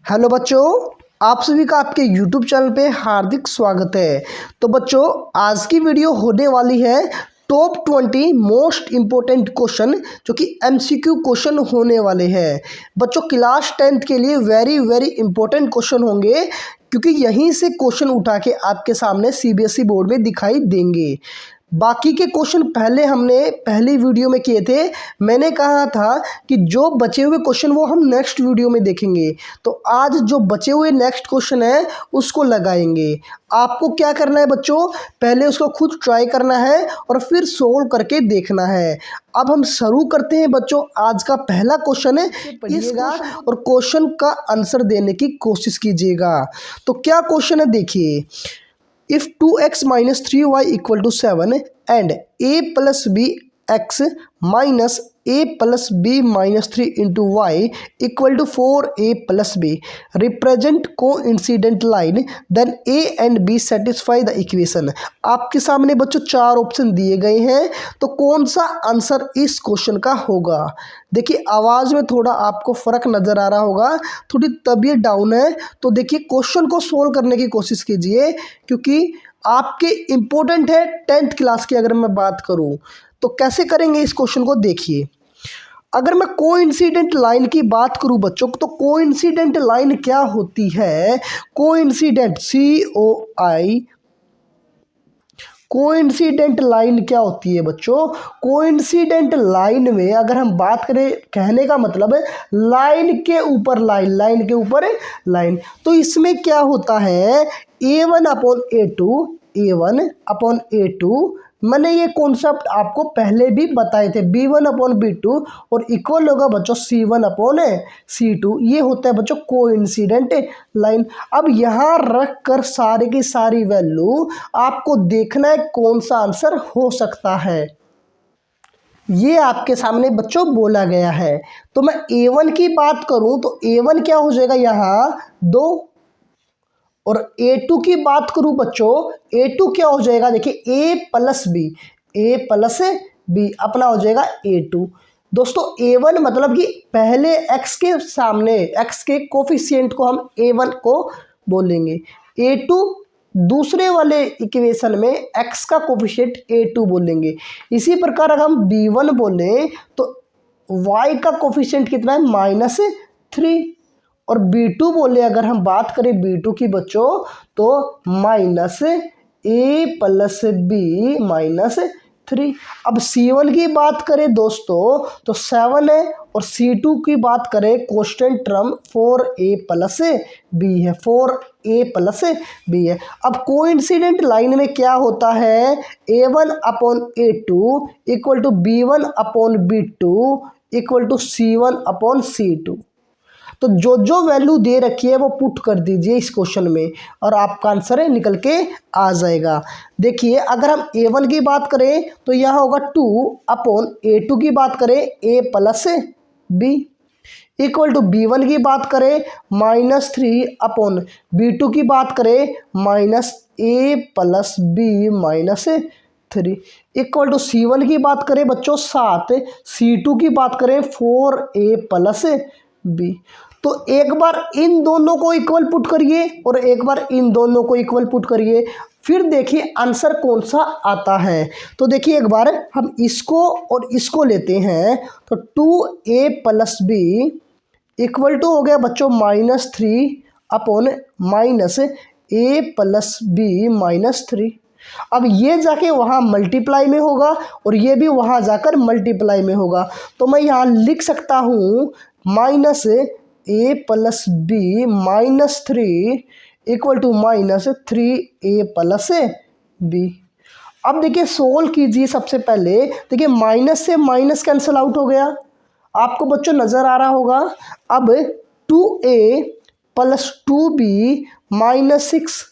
Hello बच्चों, आप सभी का आपके YouTube चैनल पे हार्दिक स्वागत है। तो बच्चों, आज की वीडियो होने वाली है टॉप 20 मोस्ट इम्पोर्टेंट क्वेश्चन जो कि MCQ क्वेश्चन होने वाले हैं। बच्चों, क्लास 10th के लिए वेरी वेरी इंपॉर्टेंट क्वेश्चन होंगे क्योंकि यहीं से क्वेश्चन उठा के आपके सामने CBSE बोर्ड में दिखाई देंगे। बाकी के क्वेश्चन पहले हमने पहली वीडियो में किए थे। मैंने कहा था कि जो बचे हुए क्वेश्चन वो हम नेक्स्ट वीडियो में देखेंगे। तो आज जो बचे हुए नेक्स्ट क्वेश्चन है उसको लगाएंगे। आपको क्या करना है बच्चों, पहले उसको खुद ट्राई करना है और फिर सोल्व करके देखना है। अब हम शुरू करते हैं बच्चों। आज का पहला क्वेश्चन है, पढ़िएगा और क्वेश्चन का आंसर देने की कोशिश कीजिएगा। तो क्या क्वेश्चन है देखिए। If 2x minus 3y equal to 7 and a plus b x minus a plus b minus 3 into y equal to 4a plus b represent coincident line, then a and b satisfy the equation। आपके सामने बच्चों चार option दिए गए हैं, तो कौन सा आंसर इस क्वेश्चन का होगा। देखिए, आवाज़ में थोड़ा आपको फ़र्क नज़र आ रहा होगा, थोड़ी तबीयत डाउन है। तो देखिए, क्वेश्चन को सोल्व करने की कोशिश कीजिए क्योंकि आपके इम्पोर्टेंट है 10th क्लास की। अगर मैं बात करूं तो कैसे करेंगे इस क्वेश्चन को देखिए। अगर मैं कोइंसिडेंट लाइन की बात करूं बच्चों, तो कोइंसिडेंट लाइन क्या होती है। कोइंसिडेंट कोइंसिडेंट लाइन क्या होती है बच्चों। कोइंसिडेंट लाइन में अगर हम बात करें, कहने का मतलब है लाइन के ऊपर लाइन, लाइन के ऊपर लाइन। तो इसमें क्या होता है, A1/A2 मैंने ये कॉन्सेप्ट आपको पहले भी बताए थे। B1/B2 और इक्वल होगा बच्चों C1/C2। ये होता है बच्चों कोइंसिडेंट लाइन। अब यहाँ रख कर सारी की सारी वैल्यू आपको देखना है कौन सा आंसर हो सकता है। ये आपके सामने बच्चों बोला गया है। तो मैं A1 की बात करूं तो A1 क्या हो जाएगा यहाँ 2, और A2 की बात करूं बच्चों, A2 क्या हो जाएगा देखिए A प्लस बी अपना हो जाएगा A2। दोस्तों, A1 मतलब कि पहले x के सामने x के कोफिशिएंट को हम A1 को बोलेंगे, A2 दूसरे वाले इक्वेशन में x का कोफिशिएंट A2 बोलेंगे। इसी प्रकार अगर हम B1 बोलें तो y का कोफिशिएंट कितना है -3, और B2 बोले अगर हम बात करें B2 की बच्चों तो -A प्लस बी -3। अब C1 की बात करें दोस्तों तो 7 है, और C2 की बात करें constant term 4A plus B है, 4A प्लस बी है। अब कोइंसिडेंट लाइन में क्या होता है, A1/A2 equal to B1/B2 equal to C1/C2। तो जो जो वैल्यू दे रखी है वो पुट कर दीजिए इस क्वेश्चन में और आपका आंसर निकल के आ जाएगा। देखिए, अगर हम A1 की बात करें तो यह होगा 2/A2 की बात करें A plus B equal to B1 की बात करें -3/B2 की बात करें -A plus B -3 equal to C1 की बात करें बच्चों 7, C2 की बात करें 4A प्लस बी। तो एक बार इन दोनों को इक्वल पुट करिए और एक बार इन दोनों को इक्वल पुट करिए, फिर देखिए आंसर कौन सा आता है। तो देखिए, एक बार हम इसको और इसको लेते हैं तो 2A plus B equal to हो गया बच्चों -3/-A प्लस बी -3। अब ये जाके वहाँ मल्टीप्लाई में होगा और ये भी वहाँ जाकर मल्टीप्लाई में होगा। तो मैं यहाँ लिख सकता हूँ -A plus B -3 equal to -3A plus B. अब देखिए सोल्व कीजिए। सबसे पहले देखिए माइनस से माइनस कैंसिल आउट हो गया, आपको बच्चों नज़र आ रहा होगा। अब 2A plus 2B -6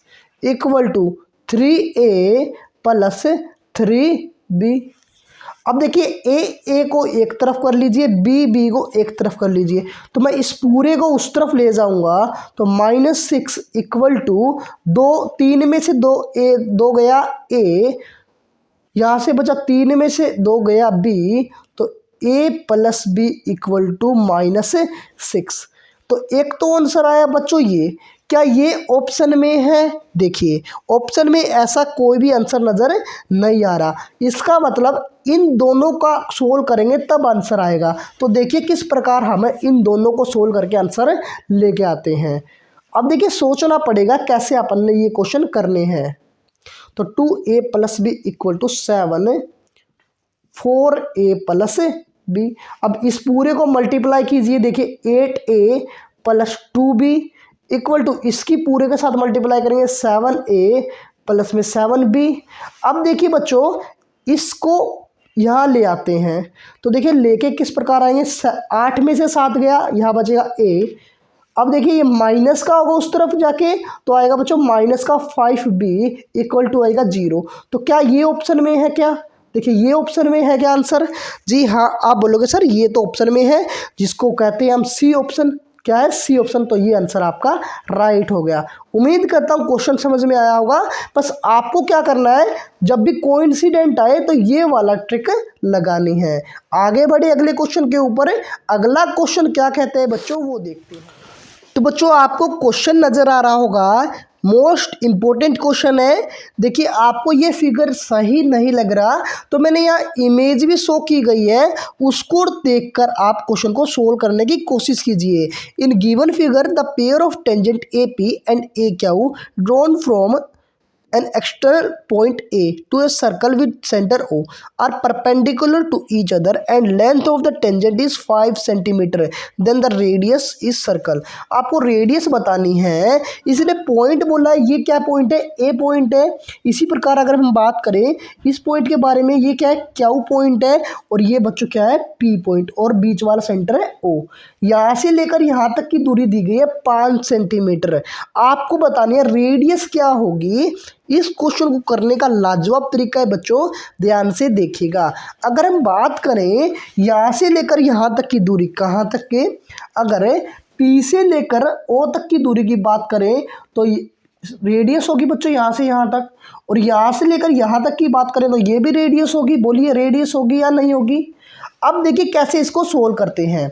equal to 3A plus 3B। अब देखिए ए को एक तरफ कर लीजिए, बी को एक तरफ कर लीजिए। तो मैं इस पूरे को उस तरफ ले जाऊंगा तो -6 इक्वल टू 3 में से 2 गया A, यहाँ से बचा 3 में से 2 गया B, तो A plus B equal to -6। तो एक तो आंसर आया बच्चों ये। क्या ये ऑप्शन में है? देखिए ऑप्शन में ऐसा कोई भी आंसर नज़र नहीं आ रहा। इसका मतलब इन दोनों का सोल्व करेंगे तब आंसर आएगा। तो देखिए किस प्रकार हम इन दोनों को सोल्व करके आंसर लेके आते हैं। अब देखिए सोचना पड़ेगा कैसे अपन ने ये क्वेश्चन करने हैं। तो 2a + b = 7, 4a + b। अब इस पूरे को मल्टीप्लाई कीजिए। देखिए 8a + 2b = इसकी पूरे के साथ मल्टीप्लाई करेंगे 7a + में 7b। अब देखिए बच्चों इसको यहाँ ले आते हैं। तो देखिए लेके किस प्रकार आएंगे, 8 में से 7 गया, यहाँ बचेगा a। अब देखिए ये माइनस का होगा उस तरफ जाके, तो आएगा बच्चों माइनस का 5b = आएगा 0। तो क्या ये ऑप्शन में है? क्या देखिए ये ऑप्शन में है क्या आंसर? जी हाँ, आप बोलोगे सर ये तो ऑप्शन में है, जिसको कहते हैं हम सी ऑप्शन। क्या है? C option. तो ये आंसर आपका राइट हो गया। उम्मीद करता हूँ क्वेश्चन समझ में आया होगा। बस आपको क्या करना है, जब भी कोइंसिडेंट आए तो ये वाला ट्रिक लगानी है। आगे बढ़े अगले क्वेश्चन के ऊपर। अगला क्वेश्चन क्या कहते हैं बच्चों वो देखते हैं। तो बच्चों आपको क्वेश्चन नज़र आ रहा होगा, मोस्ट इम्पोर्टेंट क्वेश्चन है। देखिए आपको ये फिगर सही नहीं लग रहा तो मैंने यहाँ इमेज भी शो की गई है, उसको देखकर आप क्वेश्चन को सोल्व करने की कोशिश कीजिए। In given figure the pair of tangent AP and AQ drawn from an external point A to a circle with center O are perpendicular to each other and length of the tangent is 5 centimeter, then the radius is circle। आपको radius बतानी है, इसने point बोला है। ये क्या point है? ए point है। इसी प्रकार अगर हम बात करें इस पॉइंट के बारे में, ये क्या है? क्यू पॉइंट है। और ये बच्चों क्या है? P point. और बीच वाला सेंटर है ओ। यहाँ से लेकर यहाँ तक की दूरी दी गई है 5 सेंटीमीटर। आपको बतानी है रेडियस क्या होगी। इस क्वेश्चन को करने का लाजवाब तरीका है बच्चों, ध्यान से देखिएगा। अगर हम बात करें यहाँ से लेकर यहाँ तक की दूरी, कहाँ तक के, अगर P से लेकर O तक की दूरी की बात करें तो रेडियस होगी बच्चों यहाँ से यहाँ तक। और यहाँ से लेकर यहाँ तक की बात करें तो ये भी रेडियस होगी। बोलिए रेडियस होगी या नहीं होगी? अब देखिए कैसे इसको सोल्व करते हैं।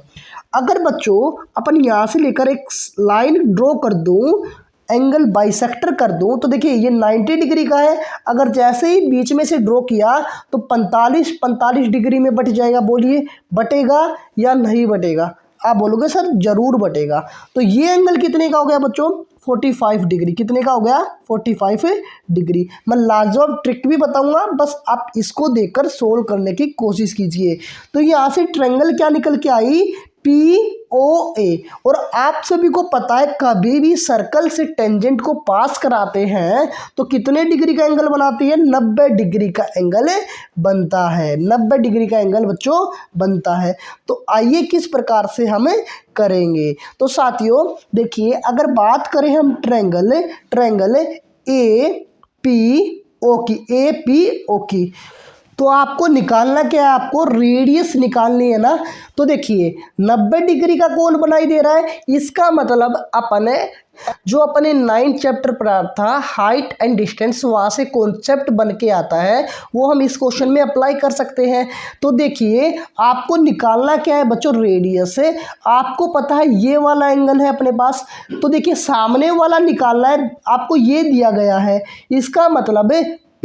अगर बच्चों अपन यहाँ से लेकर एक लाइन ड्रॉ कर दूँ, एंगल बाइसेक्टर कर दूं, तो देखिए ये 90 डिग्री का है। अगर जैसे ही बीच में से ड्रॉ किया तो 45 डिग्री में बट जाएगा। बोलिए बटेगा या नहीं बटेगा? आप बोलोगे सर जरूर बटेगा। तो ये एंगल कितने का हो गया बच्चों? 45 डिग्री। कितने का हो गया? 45 डिग्री। मैं लाजवाब ट्रिक भी बताऊंगा, बस आप इसको देखकर सोल्व करने की कोशिश कीजिए। तो यहाँ से ट्रायंगल क्या निकल के आई? POA। और आप सभी को पता है कभी भी सर्कल से टेंजेंट को पास कराते हैं तो कितने डिग्री का एंगल बनाती है? 90 डिग्री का एंगल बनता है। 90 डिग्री का एंगल बच्चों बनता है। तो आइए किस प्रकार से हम करेंगे। तो साथियों देखिए अगर बात करें हम ट्रायंगल APO की, APO की, तो आपको निकालना क्या है? आपको रेडियस निकालनी है ना। तो देखिए 90 डिग्री का कोण बनाई दे रहा है। इसका मतलब अपने जो अपने 9th चैप्टर पढ़ा था हाइट एंड डिस्टेंस, वहाँ से कॉन्सेप्ट बन के आता है, वो हम इस क्वेश्चन में अप्लाई कर सकते हैं। तो देखिए आपको निकालना क्या है बच्चों? रेडियस है। आपको पता है ये वाला एंगल है अपने पास, तो देखिए सामने वाला निकालना है। आपको ये दिया गया है, इसका मतलब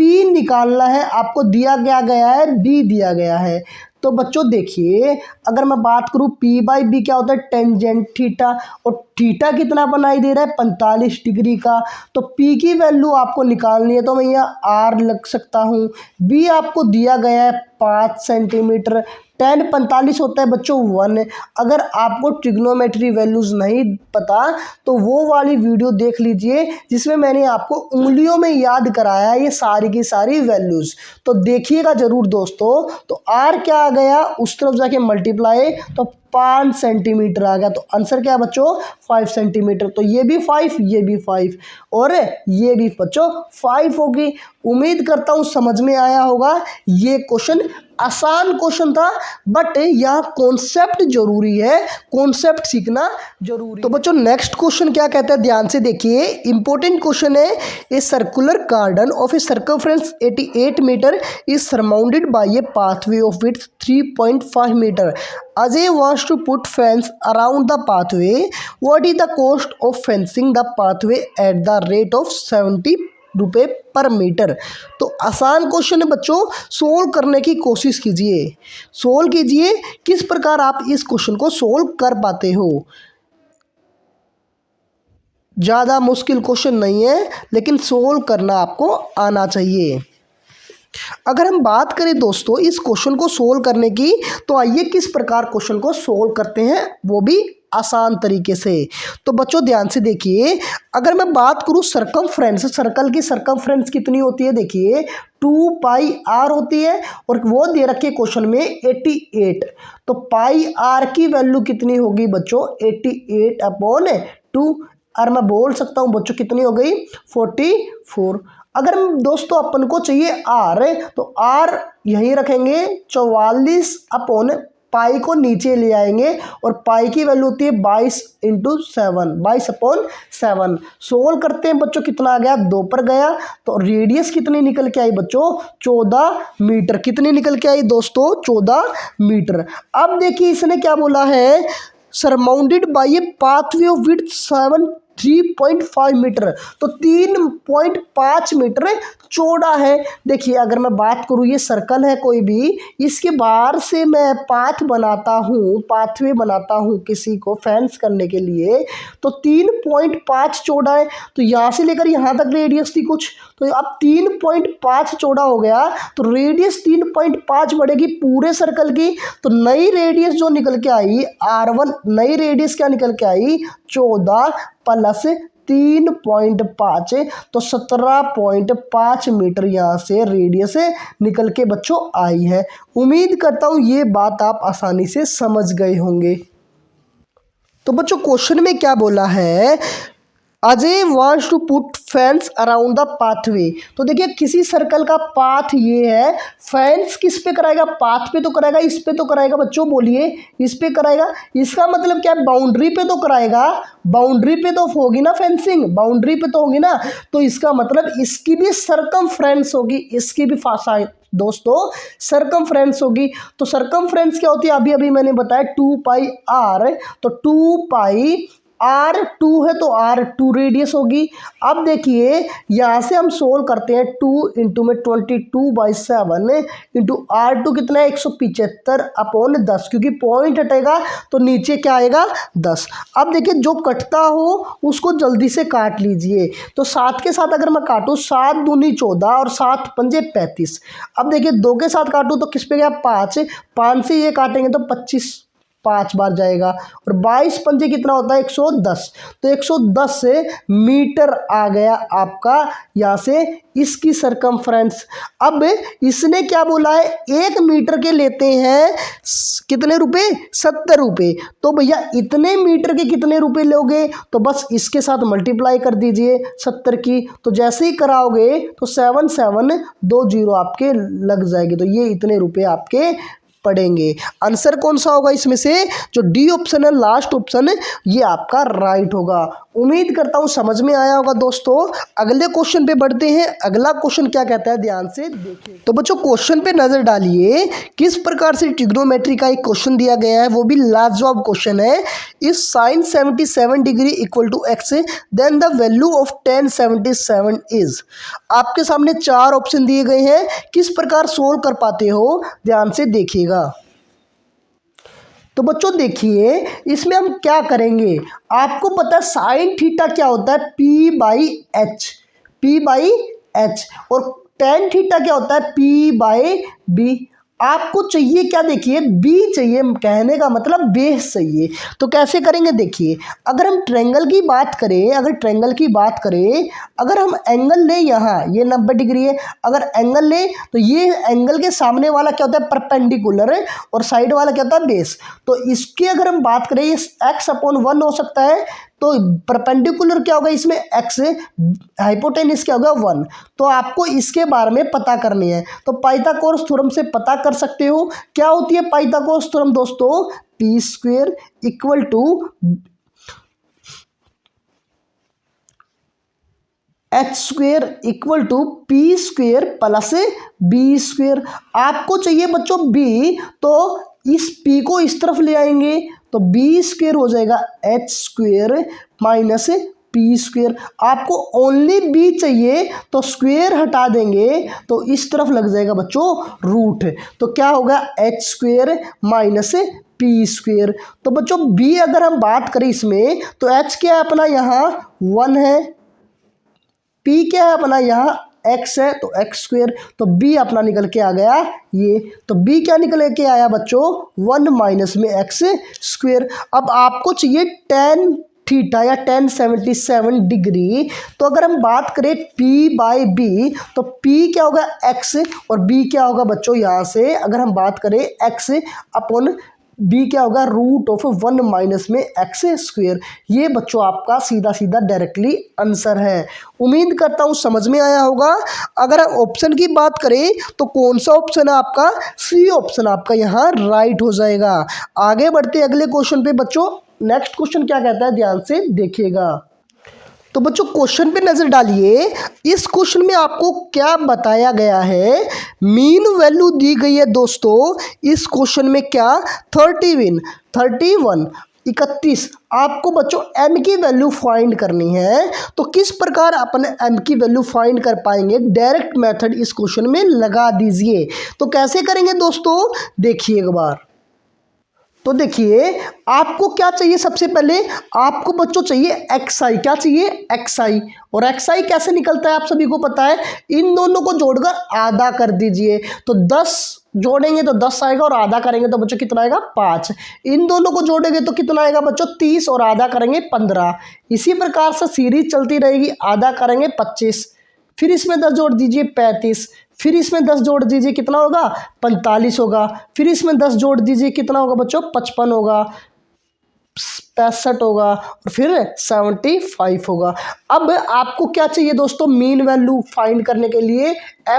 P निकालना है। आपको दिया गया है B दिया गया है। तो बच्चों देखिए अगर मैं बात करूँ P/B क्या होता है? Tangent theta. और थीटा कितना बनाई दे रहा है? 45 डिग्री का। तो P की वैल्यू आपको निकालनी है तो मैं यहाँ R लग सकता हूँ। B आपको दिया गया है 5 सेंटीमीटर। tan 45 होता है बच्चों 1। अगर आपको ट्रिग्नोमेट्री वैल्यूज़ नहीं पता तो वो वाली वीडियो देख लीजिए जिसमें मैंने आपको उंगलियों में याद कराया है ये सारी की सारी वैल्यूज़। तो देखिएगा ज़रूर दोस्तों। तो R क्या आ गया? उस तरफ जाके मल्टीप्लाई, तो 5 सेंटीमीटर आ गया। तो आंसर क्या है बच्चों? 5 सेंटीमीटर। तो ये भी 5, ये भी 5 और ये भी बच्चों 5 होगी। उम्मीद करता हूँ समझ में आया होगा। ये क्वेश्चन आसान क्वेश्चन था, बट यहाँ कॉन्सेप्ट जरूरी है, कॉन्सेप्ट सीखना जरूरी। तो बच्चों नेक्स्ट क्वेश्चन क्या कहता है, ध्यान से देखिए, इंपॉर्टेंट क्वेश्चन है। A circular garden of a circumference 88 metre is surrounded by a pathway of width 3.5 metre. Ajay wants to put fence around the pathway, what is the cost of fencing the pathway at the rate of 70 रुपये पर metre. तो आसान question है बच्चों, solve करने की कोशिश कीजिए, सोल्व कीजिए किस प्रकार आप इस क्वेश्चन को सोल्व कर पाते हो। ज़्यादा मुश्किल क्वेश्चन नहीं है, लेकिन सोल्व करना आपको आना चाहिए। अगर हम बात करें दोस्तों इस क्वेश्चन को सोल्व करने की, तो आइए किस प्रकार क्वेश्चन को सोल्व करते हैं, वो भी आसान तरीके से। तो बच्चों ध्यान से देखिए, अगर मैं बात करूं सरकमफ्रेंस, सर्कल की सरकमफ्रेंस कितनी होती है, देखिए 2 पाई आर होती है, और वो दे रखे क्वेश्चन में 88। तो पाई आर की वैल्यू कितनी होगी बच्चों, 88/2, और मैं बोल सकता हूं बच्चों कितनी हो गई, 44। अगर दोस्तों अपन को चाहिए आर, तो आर यहीं रखेंगे, 44 पाई को नीचे ले आएंगे, और पाई की वैल्यू होती है 22 × 7, 22/7। सोल्व करते हैं बच्चों, कितना आ गया, 2 पर गया। तो रेडियस कितनी निकल के आई बच्चों, 14 मीटर। कितनी निकल के आई दोस्तों, 14 मीटर। अब देखिए इसने क्या बोला है, surrounded by a pathway of width 3.5 metre. तो 3.5 मीटर चौड़ा है। देखिए अगर मैं बात करूँ, ये सर्कल है कोई भी, इसके बाहर से मैं पाथ बनाता हूँ, पाथवे बनाता हूँ किसी को फेंस करने के लिए, तो 3.5 चौड़ा है। तो यहाँ से लेकर यहाँ तक रेडियस थी कुछ, तो अब 3.5 चौड़ा हो गया, तो रेडियस 3.5 बढ़ेगी पूरे सर्कल की। तो नई रेडियस जो निकल के आई R1, नई रेडियस क्या निकल के आई, 14 + 3.5, तो 17.5 मीटर यहाँ से रेडियस निकल के बच्चों आई है। उम्मीद करता हूँ ये बात आप आसानी से समझ गए होंगे। तो बच्चों क्वेश्चन में क्या बोला है, Ajay wants to put fence around the pathway. तो देखिए किसी सर्कल का पाथ ये है, फेंस किस पे कराएगा, पाथ पे तो कराएगा, इस पे तो कराएगा बच्चों, बोलिए इस पे कराएगा। इसका मतलब क्या है, बाउंड्री पे तो कराएगा, बाउंड्री पे तो होगी ना फेंसिंग, बाउंड्री पे तो होगी ना। तो इसका मतलब इसकी भी सरकमफ्रेंस होगी, इसकी भी दोस्तों सरकमफ्रेंस होगी। तो सरकमफ्रेंस क्या होती है, अभी अभी मैंने बताया 2 पाई आर। तो 2 पाई R2 है, तो R2 रेडियस होगी। अब देखिए यहाँ से हम सोल्व करते हैं, 2 × में 22/7 इंटू R2 कितना है, 175/10, क्योंकि पॉइंट हटेगा तो नीचे क्या आएगा, 10। अब देखिए जो कटता हो उसको जल्दी से काट लीजिए। तो 7 के साथ अगर मैं काटूँ, 7 दूनी 14 और 7 पंजे 35। अब देखिए 2 के साथ काटूँ तो किस पे गया, 5 से ये काटेंगे तो 25 5 बार जाएगा, और 22 पंजे कितना होता है, 110। तो 110 से मीटर आ गया आपका यहाँ से इसकी सरकमफ्रेंस। अब इसने क्या बोला है, 1 मीटर के लेते हैं कितने रुपए, 70 रुपये। तो भैया इतने मीटर के कितने रुपए लोगे, तो बस इसके साथ मल्टीप्लाई कर दीजिए 70 की। तो जैसे ही कराओगे तो 7720 आपके लग जाएगी। तो ये इतने रुपए आपके पढ़ेंगे। आंसर कौन सा होगा इसमें से, जो डी ऑप्शन है, लास्ट ऑप्शन, ये आपका राइट होगा। उम्मीद करता हूँ समझ में आया होगा दोस्तों। अगले क्वेश्चन पे बढ़ते हैं। अगला क्वेश्चन क्या कहता है, ध्यान से देखिए। तो बच्चों क्वेश्चन पे नजर डालिए, किस प्रकार से ट्रिग्नोमेट्री का एक क्वेश्चन दिया गया है, वो भी लाजवाब क्वेश्चन है। If sin 77 degree equal to x, then the value of tan 77 is. आपके सामने 4 ऑप्शन दिए गए हैं, किस प्रकार सोल्व कर पाते हो, ध्यान से देखिएगा। तो बच्चों देखिए इसमें हम क्या करेंगे, आपको पता है साइन थीटा क्या होता है, P/H, P/H, और टेन थीटा क्या होता है, P/B। आपको चाहिए क्या, देखिए B चाहिए, कहने का मतलब बेस चाहिए। तो कैसे करेंगे, देखिए अगर हम ट्रायंगल की बात करें, अगर हम एंगल ले, यहाँ ये 90 डिग्री है, अगर एंगल ले तो ये एंगल के सामने वाला क्या होता है, परपेंडिकुलर, और साइड वाला क्या होता है, बेस। तो इसकी अगर हम बात करें, ये x/1 हो सकता है। तो परपेंडिकुलर क्या होगा इसमें, x, हाइपोटेनस क्या होगा, 1। तो आपको इसके बारे में पता करनी है। तो पाइथागोरस थ्योरम से पता कर सकते हो। क्या होती है पाइथागोरस थ्योरम दोस्तों, P² equal to H² equal to P² + B²। आपको चाहिए बच्चों B, तो इस p को इस तरफ ले आएंगे तो बी स्क्वेयर हो जाएगा H square minus P square. आपको ओनली बी चाहिए तो स्क्वेयर हटा देंगे तो इस तरफ लग जाएगा बच्चों रूट, तो क्या होगा H square minus P square. तो बच्चों बी अगर हम बात करें इसमें तो एच क्या है अपना यहाँ 1 है, पी क्या है अपना यहाँ x है तो एक्स स्क्वेयर, तो b अपना निकल के आ गया ये। तो b क्या निकल के आया बच्चों 1 माइनस में x स्क्वेयर। अब आपको चाहिए tan थीटा या tan 77 डिग्री, तो अगर हम बात करें p बाई बी तो p क्या होगा x और b क्या होगा बच्चों यहाँ से अगर हम बात करें x अपॉन b क्या होगा रूट ऑफ 1 माइनस में एक्स स्क्वेयर। ये बच्चों आपका सीधा सीधा डायरेक्टली आंसर है। उम्मीद करता हूँ समझ में आया होगा। अगर हम ऑप्शन की बात करें तो कौन सा ऑप्शन है आपका, सी ऑप्शन आपका यहाँ राइट हो जाएगा। आगे बढ़ते अगले क्वेश्चन पे बच्चों। नेक्स्ट क्वेश्चन क्या कहता है ध्यान से देखिएगा। तो बच्चों क्वेश्चन पे नजर डालिए। इस क्वेश्चन में आपको क्या बताया गया है, मीन वैल्यू दी गई है दोस्तों इस क्वेश्चन में क्या 31 31 आपको बच्चों m की वैल्यू फाइंड करनी है। तो किस प्रकार अपन m की वैल्यू फाइंड कर पाएंगे, डायरेक्ट मेथड इस क्वेश्चन में लगा दीजिए। तो कैसे करेंगे दोस्तों देखिए एक बार। तो देखिए आपको क्या चाहिए, सबसे पहले आपको बच्चों चाहिए xi, क्या चाहिए xi, और xi कैसे निकलता है आप सभी को पता है, इन दोनों को जोड़कर आधा कर दीजिए। तो 10 जोड़ेंगे तो 10 आएगा और आधा करेंगे तो बच्चों कितना आएगा 5। इन दोनों को जोड़ेंगे तो कितना आएगा बच्चों 30 और आधा करेंगे 15। इसी प्रकार से सीरीज चलती रहेगी, आधा करेंगे 25, फिर इसमें 10 जोड़ दीजिए 35, फिर इसमें 10 जोड़ दीजिए कितना होगा 45 होगा, फिर इसमें 10 जोड़ दीजिए कितना होगा बच्चों 55 होगा, 65 होगा और फिर 75 होगा। अब आपको क्या चाहिए दोस्तों, मीन वैल्यू फाइंड करने के लिए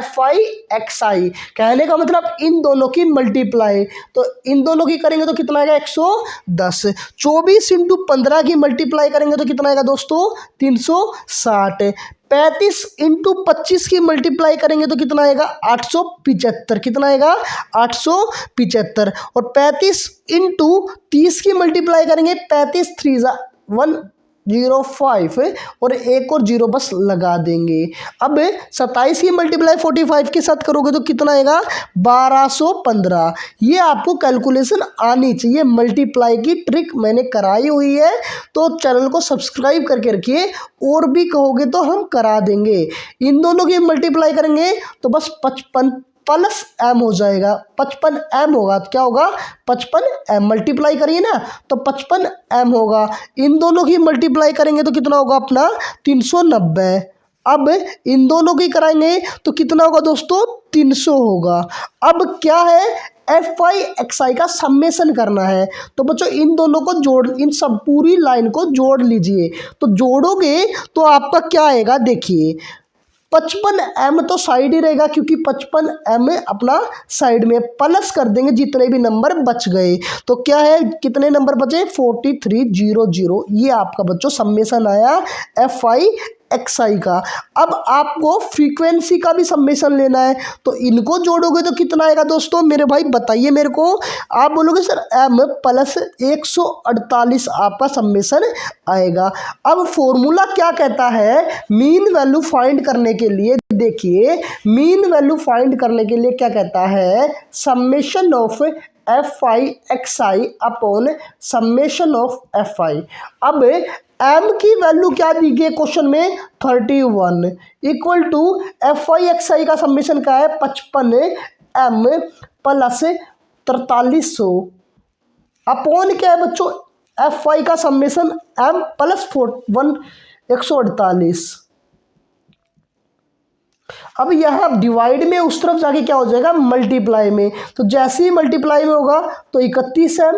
fi xi, कहने का मतलब इन दोनों की मल्टीप्लाई, तो इन दोनों की करेंगे तो कितना आएगा 110। 24 इंटू 15 की मल्टीप्लाई करेंगे तो कितना आएगा दोस्तों 360। 35 इंटू 25 की मल्टीप्लाई करेंगे तो कितना आएगा 875, कितना आएगा 875। और 35 इंटू 30 की मल्टीप्लाई करेंगे, 35 3 105 और एक और जीरो बस लगा देंगे। अब 27 की मल्टीप्लाई 45 के साथ करोगे तो कितना आएगा 1215। ये आपको कैलकुलेशन आनी चाहिए, मल्टीप्लाई की ट्रिक मैंने कराई हुई है, तो चैनल को सब्सक्राइब करके रखिए, और भी कहोगे तो हम करा देंगे। इन दोनों की मल्टीप्लाई करेंगे तो बस 55 प्लस m हो जाएगा, 55 m होगा, तो क्या होगा 55 m, मल्टीप्लाई करिए ना तो 55 m होगा। इन दोनों की मल्टीप्लाई करेंगे तो कितना होगा अपना 390। अब इन दोनों की कराएंगे तो कितना होगा दोस्तों 300 होगा। अब क्या है fi xi का सम्मेशन करना है, तो बच्चों इन दोनों को जोड़, इन सब पूरी लाइन को जोड़ लीजिए। तो जोड़ोगे तो आपका क्या आएगा देखिए, 55 m तो साइड ही रहेगा क्योंकि 55 m अपना साइड में, प्लस कर देंगे जितने भी नंबर बच गए, तो क्या है कितने नंबर बचे 4300। ये आपका बच्चों सम्मेशन आया fi xi का। अब आपको फ्रीक्वेंसी का भी सम्मेशन लेना है, तो इनको जोड़ोगे तो कितना आएगा दोस्तों मेरे भाई बताइए मेरे को। आप बोलोगे सर m प्लस 148 आपका सम्मेशन आएगा। अब फॉर्मूला क्या कहता है मीन वैल्यू फाइंड करने के लिए, देखिए मीन वैल्यू फाइंड करने के लिए क्या कहता है, सम्मेशन of fi xi upon summation of fi। अब m की वैल्यू क्या दी गई क्वेश्चन में 31 इक्वल टू fi xi का सम्मेशन क्या है 55 m प्लस 4300 अपॉन क्या है बच्चों fi का सम्मेशन m प्लस 148। अब यहाँ डिवाइड में उस तरफ जाके क्या हो जाएगा मल्टीप्लाई में, तो जैसे ही मल्टीप्लाई में होगा तो 31 m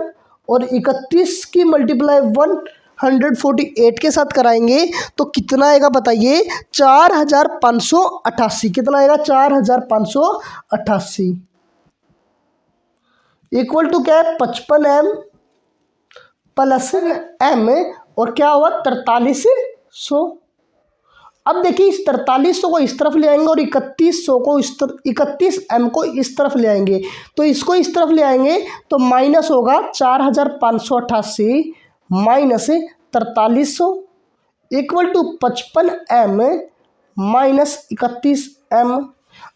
और 31 की मल्टीप्लाई 148 के साथ कराएंगे तो कितना आएगा बताइए 4588। कितना आएगा 4588 इक्वल टू क्या है 55 m प्लस m और क्या हुआ 4300। अब देखिए इस 4300 को इस तरफ ले आएंगे और 3100 को 31m को इस तरफ ले आएंगे, तो इसको इस तरफ ले आएंगे तो माइनस होगा 4588 minus 4300 equal to 55m minus 31m।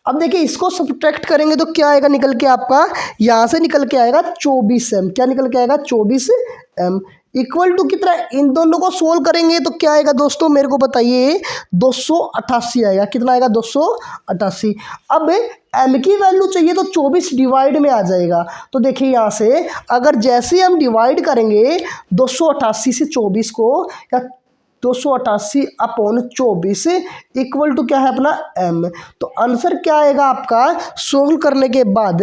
अब देखिए इसको सब्ट्रैक्ट करेंगे तो क्या आएगा निकल के, आपका यहाँ से निकल के आएगा 24m। क्या निकल के आएगा 24m इक्वल टू कितना, इन दोनों को सोल्व करेंगे तो क्या आएगा दोस्तों मेरे को बताइए, 288 आएगा। कितना आएगा 288। अब m की वैल्यू चाहिए तो 24 डिवाइड में आ जाएगा। तो देखिए यहाँ से अगर जैसे हम डिवाइड करेंगे 288 से 24 को, या 288 अपॉन 24 इक्वल टू क्या है अपना m। तो आंसर क्या आएगा आपका, सोल्व करने के बाद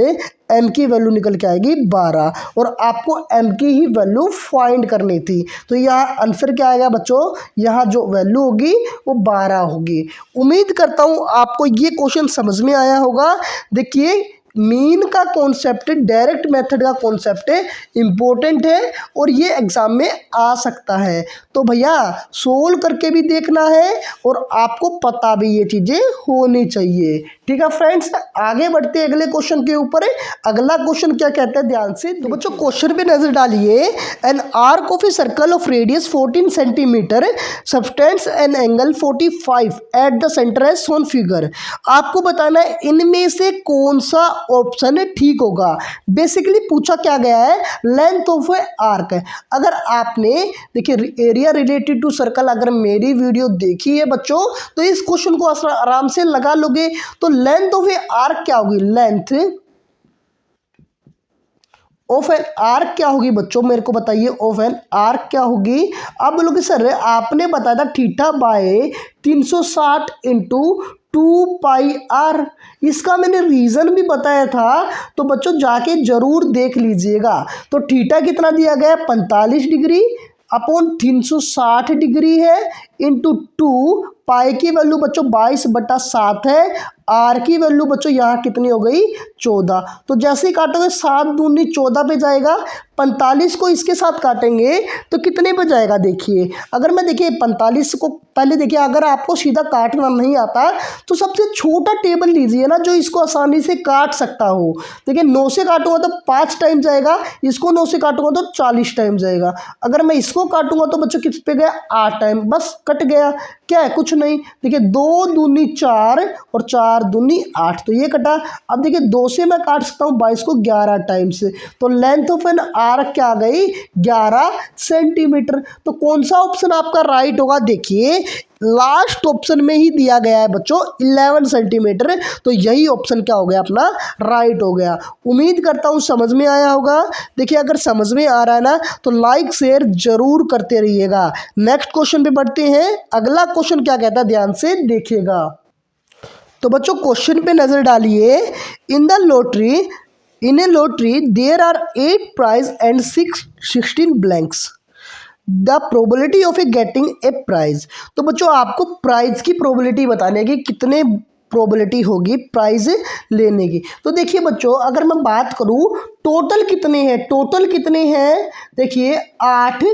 m की वैल्यू निकल के आएगी 12, और आपको m की ही वैल्यू फाइंड करनी थी। तो यहाँ आंसर क्या आएगा बच्चों, यहाँ जो वैल्यू होगी वो 12 होगी। उम्मीद करता हूँ आपको ये क्वेश्चन समझ में आया होगा। देखिए मीन का कॉन्सेप्ट, डायरेक्ट मेथड का कॉन्सेप्ट इम्पोर्टेंट है और ये एग्ज़ाम में आ सकता है। तो भैया सोल्व करके भी देखना है और आपको पता भी ये चीज़ें होनी चाहिए। ठीक है फ्रेंड्स, आगे बढ़ते हैं अगले क्वेश्चन के ऊपर। अगला क्वेश्चन क्या कहता है ध्यान से तो बच्चों क्वेश्चन पे नजर डालिए। An arc of a circle of radius 14 centimetre subtends an angle 45 at the centre as shown figure. आपको बताना है इनमें से कौन सा ऑप्शन ठीक होगा। बेसिकली पूछा क्या गया है, लेंथ ऑफ ए आर्क। अगर आपने देखिए एरिया रिलेटेड टू सर्कल अगर मेरी वीडियो देखी है बच्चों तो इस क्वेश्चन को आराम से लगा लोगे। तो लेंथ ऑफ ए आर्क क्या होगी, लेंथ ऑफ एन आर्क क्या होगी बच्चों, मेरे को बताइए ऑफ एन आर्क क्या होगी। आप बोलोगे सर आपने बताया था थीटा बाय 360 इंटू 2πr, इसका मैंने रीज़न भी बताया था, तो बच्चों जाके जरूर देख लीजिएगा। तो थीटा कितना दिया गया है 45 डिग्री अपॉन 360 डिग्री है इंटू 2, पाई की वैल्यू बच्चों 22/7 है, आर की वैल्यू बच्चों यहाँ कितनी हो गई 14। तो जैसे ही काटोगे 7 दूनी 14 पे जाएगा, 45 को इसके साथ काटेंगे तो कितने पे जाएगा। देखिए अगर मैं देखिए 45 को पहले देखिए, अगर आपको सीधा काटना नहीं आता तो सबसे छोटा टेबल लीजिए ना जो इसको आसानी से काट सकता हो। देखिए 9 से काटूंगा तो 5 टाइम जाएगा, इसको 9 से काटूंगा तो 40 टाइम जाएगा। अगर मैं इसको काटूंगा तो बच्चों किस पे गया 8 टाइम, बस कट गया, क्या है कुछ नहीं। देखिए 2 दूनी 4 और 4 दूनी 8, तो ये कटा। अब देखिए 2 से मैं काट सकता हूँ 22 को 11 टाइम्स, तो लेंथ ऑफ एन आर्क क्या आ गई 11 सेंटीमीटर। तो कौन सा ऑप्शन आपका राइट होगा, देखिए लास्ट ऑप्शन में ही दिया गया है बच्चों 11 सेंटीमीटर, तो यही ऑप्शन क्या हो गया अपना राइट हो गया। उम्मीद करता हूँ समझ में आया होगा। देखिए अगर समझ में आ रहा है ना तो लाइक शेयर जरूर करते रहिएगा। नेक्स्ट क्वेश्चन पे बढ़ते हैं। अगला क्वेश्चन क्या कहता है ध्यान से देखिएगा। तो बच्चों क्वेश्चन पे नजर डालिए। In a lottery there are 8 prize and 16 blanks, the probability of a getting a prize. तो बच्चों आपको प्राइज की प्रोबेबिलिटी बताने की कितने प्रोबेबिलिटी होगी प्राइज लेने की। तो देखिए बच्चों अगर मैं बात करूं टोटल कितने हैं, देखिए 8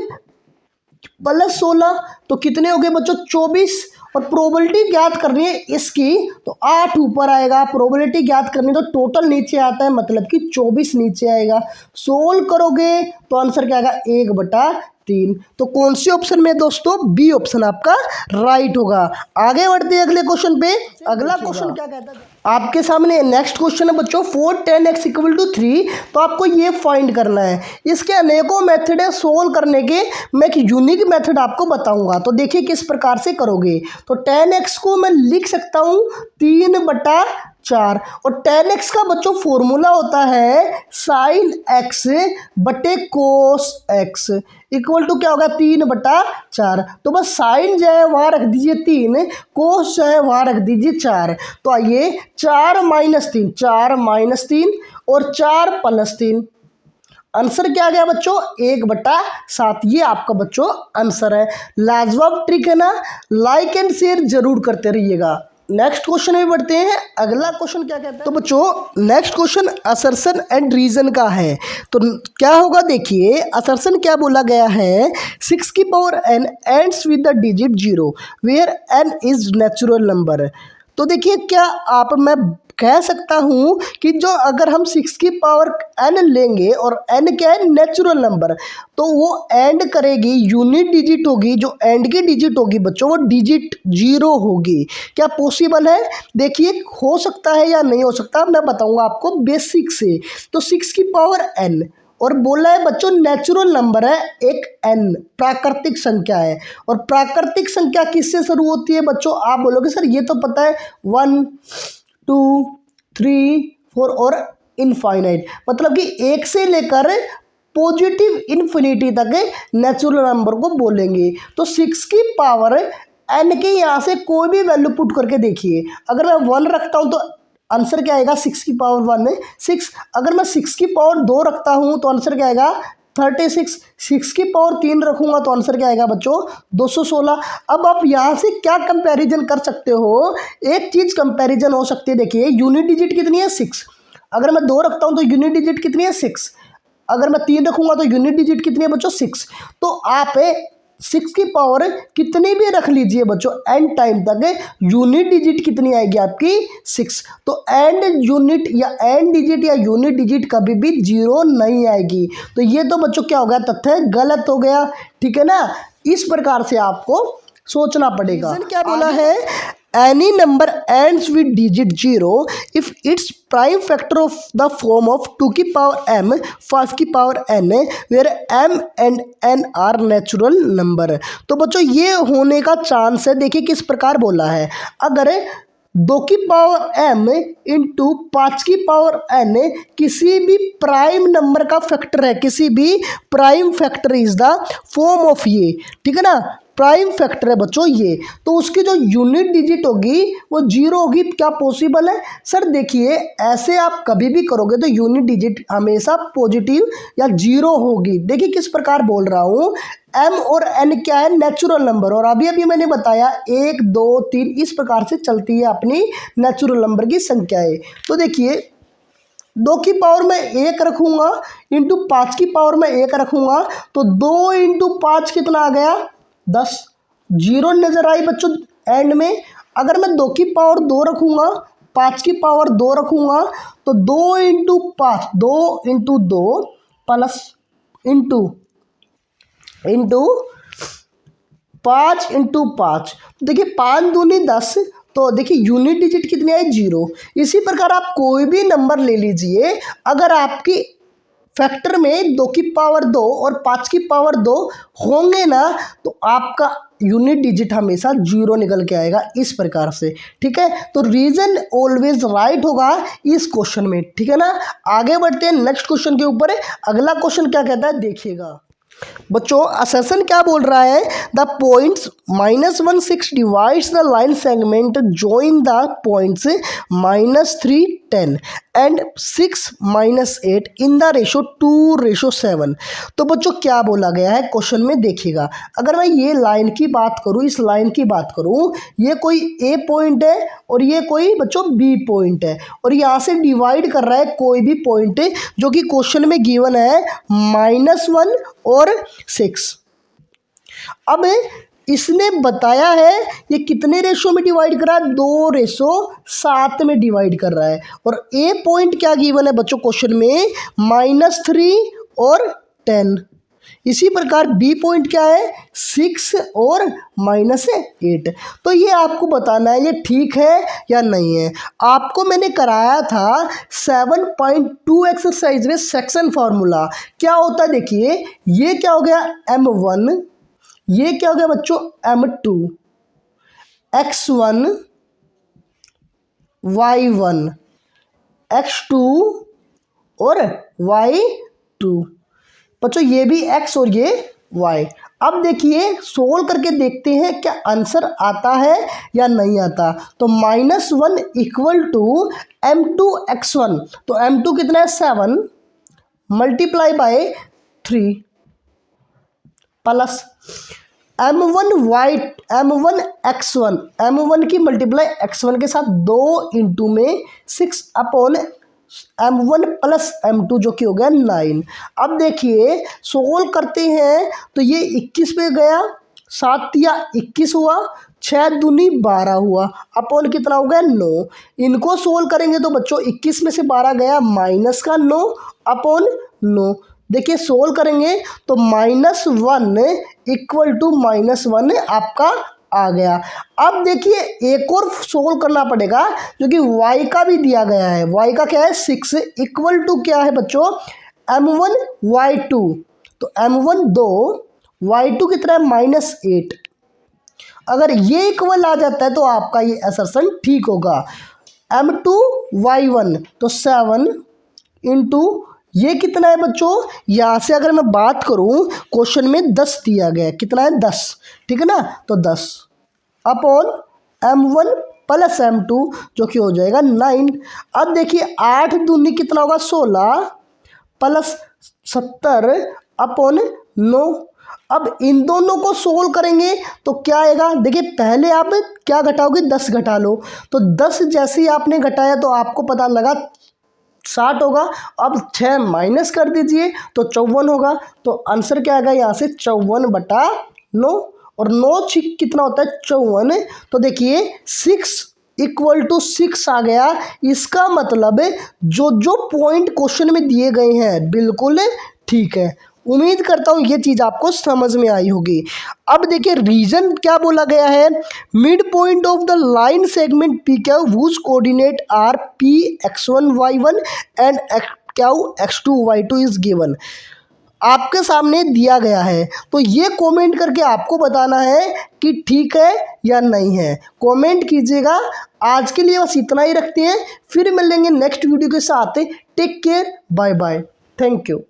+ 16 तो कितने हो गए बच्चों 24, और प्रोबेबिलिटी ज्ञात करनी है इसकी तो 8 ऊपर आएगा, प्रोबेबिलिटी ज्ञात करनी तो टोटल नीचे आता है, मतलब कि 24 नीचे आएगा। सोल्व करोगे तो आंसर क्या आएगा 1/3। तो कौन से ऑप्शन में दोस्तों, बी ऑप्शन आपका राइट होगा। आगे बढ़ते हैं अगले क्वेश्चन पे। अगला क्वेश्चन क्या कहता है आपके सामने, नेक्स्ट क्वेश्चन है बच्चों 4 10x = 3। तो आपको ये फाइंड करना है। इसके अनेकों मेथड है सोल्व करने के, मैं एक यूनिक मेथड आपको बताऊंगा। तो देखिए किस प्रकार से करोगे। तो 10x को मैं लिख सकता हूँ 3/4, और 10x का बच्चों फॉर्मूला होता है sin x बटे cos x इक्वल टू क्या होगा 3/4। तो बस साइन जो है वहाँ रख दीजिए 3, कोस जो है वहाँ रख दीजिए 4। तो आइए 4 - 3, 4 - 3 और 4 + 3, आंसर क्या आ गया बच्चों 1/7। ये आपका बच्चों आंसर है। लाजवाब ट्रिक है ना, लाइक एंड शेयर जरूर करते रहिएगा। नेक्स्ट क्वेश्चन में बढ़ते हैं। अगला क्वेश्चन क्या कहता है, तो बच्चों next question assertion and reason का है। तो क्या होगा देखिए, असर्शन क्या बोला गया है, 6 की power n ends with the digit 0 where n is natural number. तो देखिए क्या मैं कह सकता हूँ कि जो अगर हम 6 की पावर n लेंगे और n क्या है, नेचुरल नंबर, तो वो एंड करेगी, यूनिट डिजिट होगी, जो एंड की डिजिट होगी बच्चों वो डिजिट 0 होगी। क्या पॉसिबल है? देखिए हो सकता है या नहीं हो सकता, मैं बताऊंगा आपको बेसिक से। तो 6 की पावर n और बोला है बच्चों नेचुरल नंबर है एक n, प्राकृतिक संख्या है। और प्राकृतिक संख्या किससे शुरू होती है बच्चों? आप बोलोगे सर ये तो पता है 1 2 3 4 और इनफाइनाइट, मतलब कि एक से लेकर पॉजिटिव इन्फिनिटी तक नेचुरल नंबर को बोलेंगे। तो 6 की पावर n के यहाँ से कोई भी वैल्यू पुट करके देखिए, अगर मैं 1 रखता हूँ तो आंसर क्या आएगा, 6 की पावर 1 है 6। अगर मैं 6 की पावर 2 रखता हूँ तो आंसर क्या आएगा 36। 6 की पावर 3 रखूंगा तो आंसर क्या आएगा बच्चों 216। अब आप यहाँ से क्या कंपैरिजन कर सकते हो, एक चीज़ कंपैरिजन हो सकती है। देखिए यूनिट डिजिट कितनी है 6, अगर मैं 2 रखता हूँ तो यूनिट डिजिट कितनी है 6, अगर मैं 3 रखूंगा तो यूनिट डिजिट कितनी है बच्चों 6। तो आप 6 की पावर कितनी भी रख लीजिए बच्चों एंड टाइम तक यूनिट डिजिट कितनी आएगी आपकी 6। तो एंड यूनिट या एंड डिजिट या यूनिट डिजिट कभी भी 0 नहीं आएगी। तो ये तो बच्चों क्या हो गया, तथ्य गलत हो गया, ठीक है ना। इस प्रकार से आपको सोचना पड़ेगा। क्या बोला है, any number ends with digit 0 if its prime factor of the form of 2 की पावर m 5 की power n where m and n are natural number। तो बच्चों ये होने का चांस है, देखिए किस प्रकार बोला है, अगर 2 की पावर m इंटू 5 की पावर n किसी भी प्राइम नंबर का फैक्टर है, किसी भी prime factor is the form of ये, ठीक है ना, प्राइम फैक्टर है बच्चों ये, तो उसकी जो यूनिट डिजिट होगी वो 0 होगी। क्या पॉसिबल है? सर देखिए ऐसे आप कभी भी करोगे तो यूनिट डिजिट हमेशा पॉजिटिव या 0 होगी। देखिए किस प्रकार बोल रहा हूँ, m और n क्या है, नेचुरल नंबर, और अभी अभी मैंने बताया 1 2 3 इस प्रकार से चलती है अपनी नेचुरल नंबर की संख्याएं। तो देखिए 2 की पावर में 1 रखूँगा इंटू 5 की पावर में 1 रखूँगा तो 2 इंटू 5 कितना आ गया 10, 0 नज़र आई बच्चों एंड में। अगर मैं 2 की पावर 2 रखूँगा 5 की पावर 2 रखूँगा तो 2 into 5 2 into 2 plus into 5 into 5, देखिए 5 दूनी 10, तो देखिए यूनिट डिजिट कितनी है 0। इसी प्रकार आप कोई भी नंबर ले लीजिए, अगर आपकी फैक्टर में 2 की पावर 2 और 5 की पावर 2 होंगे ना तो आपका यूनिट डिजिट हमेशा 0 निकल के आएगा, इस प्रकार से, ठीक है। तो रीजन ऑलवेज राइट होगा इस क्वेश्चन में, ठीक है ना। आगे बढ़ते हैं नेक्स्ट क्वेश्चन के ऊपर। अगला क्वेश्चन क्या कहता है देखिएगा बच्चों, असर्शन क्या बोल रहा है, the points -1 6 divides the line segment join the points -3 10 and 6 -8 in the ratio 2:7। तो बच्चों क्या बोला गया है क्वेश्चन में देखिएगा, अगर मैं ये लाइन की बात करूँ, इस लाइन की बात करूँ, ये कोई ए पॉइंट है और ये कोई बच्चों बी पॉइंट है, और यहाँ से डिवाइड कर रहा है कोई भी पॉइंट जो कि क्वेश्चन में गिवन है -1 और 6। अब इसने बताया है ये कितने रेशो में डिवाइड कर रहा है, 2:7 में डिवाइड कर रहा है। और ए पॉइंट क्या गिवन है बच्चों क्वेश्चन में -3 और 10। इसी प्रकार बी पॉइंट क्या है 6 और -8। तो ये आपको बताना है ये ठीक है या नहीं है। आपको मैंने कराया था 7.2 एक्सरसाइज में सेक्शन फार्मूला क्या होता है, देखिए ये क्या हो गया M1, ये क्या हो गया बच्चों M2, X1 Y1 X2 और Y2 बच्चों, ये भी x और ये y। अब देखिए सोल्व करके देखते हैं क्या आंसर आता है या नहीं आता। तो -1 = M2 X1, तो M2 कितना है 7 × 3 प्लस m1 की मल्टीप्लाई x1 के साथ 2 इंटू में 6 अपॉन m1 प्लस m2 जो कि हो गया 9। अब देखिए सोल्व करते हैं तो ये 21 पे गया, 7 या 21 हुआ, 6 दूनी 12 हुआ, अपॉन कितना हो गया 9। इनको सोल्व करेंगे तो बच्चों 21 में से 12 गया माइनस का 9 अपॉन 9। देखिए सोल्व करेंगे तो -1 इक्वल टू -1 आपका आ गया। अब देखिए एक और सोल्व करना पड़ेगा जो कि y का भी दिया गया है। y का क्या है 6 इक्वल टू क्या है बच्चों m1 y2। तो m1 2 y2 कितना है -8। अगर ये इक्वल आ जाता है तो आपका ये असर्शन ठीक होगा। m2 y1 तो 7 इंटू ये कितना है बच्चों, यहाँ से अगर मैं बात करूँ क्वेश्चन में 10 दिया गया है, कितना है 10, ठीक है ना, तो 10 अपॉन m1 प्लस m2 जो कि हो जाएगा 9। अब देखिए 8 दूनी कितना होगा 16 प्लस 70 अपॉन 9। अब इन दोनों को सोल्व करेंगे तो क्या आएगा, देखिए पहले आप क्या घटाओगे 10 घटा लो, तो 10 जैसे ही आपने घटाया तो आपको पता लगा 60 होगा। अब 6 माइनस कर दीजिए तो 54 होगा। तो आंसर क्या आएगा यहाँ से 54/9, और 9 कितना होता है 54। तो देखिए 6 इक्वल टू 6 आ गया। इसका मतलब जो जो पॉइंट क्वेश्चन में दिए गए हैं बिल्कुल ठीक है। उम्मीद करता हूँ ये चीज़ आपको समझ में आई होगी। अब देखिए रीजन क्या बोला गया है, mid point of the line segment P Q whose coordinate R P x1 y1 and Q x2 y2 is given. आपके सामने दिया गया है तो ये कमेंट करके आपको बताना है कि ठीक है या नहीं है। कमेंट कीजिएगा। आज के लिए बस इतना ही रखते हैं, फिर मिलेंगे नेक्स्ट वीडियो के साथ। Take care, bye bye, thank you.